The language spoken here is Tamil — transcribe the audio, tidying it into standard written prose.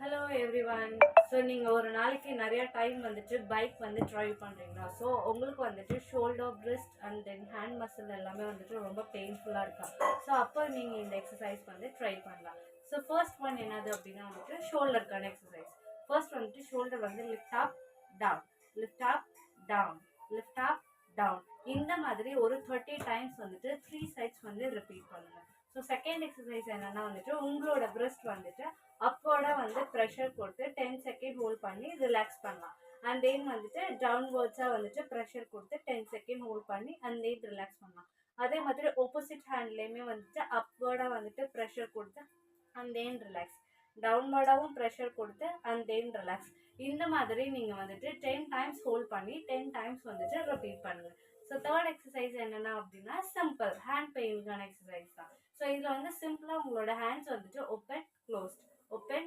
Hello everyone. ஸோ நீங்கள் ஒரு நாளைக்கு நிறைய டைம் வந்துட்டு பைக் வந்து ட்ரைவ் பண்ணுறீங்களா? ஸோ உங்களுக்கு வந்துட்டு shoulder, wrist and then hand muscle எல்லாமே வந்துட்டு ரொம்ப பெயின்ஃபுல்லாக இருக்கா? ஸோ அப்போ நீங்கள் இந்த எக்ஸசைஸ் வந்து ட்ரை பண்ணலாம். ஸோ ஃபர்ஸ்ட் ஒன் என்னது அப்படின்னா வந்துட்டு ஷோல்டருக்கான எக்ஸசைஸ். ஃபர்ஸ்ட் வந்துட்டு ஷோல்டர் வந்து lift up down, lift up down, lift up down. இந்த மாதிரி ஒரு 30 டைம்ஸ் வந்துட்டு 3 சைட்ஸ் வந்து ரிப்பீட் பண்ணுங்க. ஸோ செகண்ட் எக்ஸசைஸ் என்னன்னா வந்துட்டு உங்களோட பிரெஸ்ட் வந்துட்டு அப்போட வந்து ப்ரெஷர் கொடுத்து 10 செகண்ட் ஹோல்ட் பண்ணி ரிலாக்ஸ் பண்ணலாம். அண்ட் தென் வந்துட்டு டவுன்வர்ட்ஸாக வந்துட்டு ப்ரெஷர் கொடுத்து 10 செகண்ட் ஹோல்ட் பண்ணி அண்ட் தென் ரிலாக்ஸ் பண்ணலாம். அதே மாதிரி ஆப்போசிட் ஹேண்ட்லேயுமே வந்துட்டு அப்வர்டாக வந்துட்டு ப்ரெஷர் கொடுத்து அண்ட் தென் ரிலாக்ஸ், டவுன்வர்டாகவும் ப்ரெஷர் கொடுத்து அண்ட் தென் ரிலாக்ஸ். இந்த மாதிரி நீங்கள் வந்துட்டு 10 டைம்ஸ் ஹோல்ட் பண்ணி 10 டைம்ஸ் வந்துட்டு ரிப்பீட் பண்ணுங்க. ஸோ தேர்ட் எக்ஸசைஸ் என்னென்னா அப்படின்னா சிம்பிள் ஹேண்ட் பெயினுக்கான எக்ஸசைஸ் தான். ஸோ இதில் வந்து சிம்பிளாக உங்களோட ஹேண்ட்ஸ் வந்துட்டு ஓப்பன் க்ளோஸ்ட், ஓப்பன்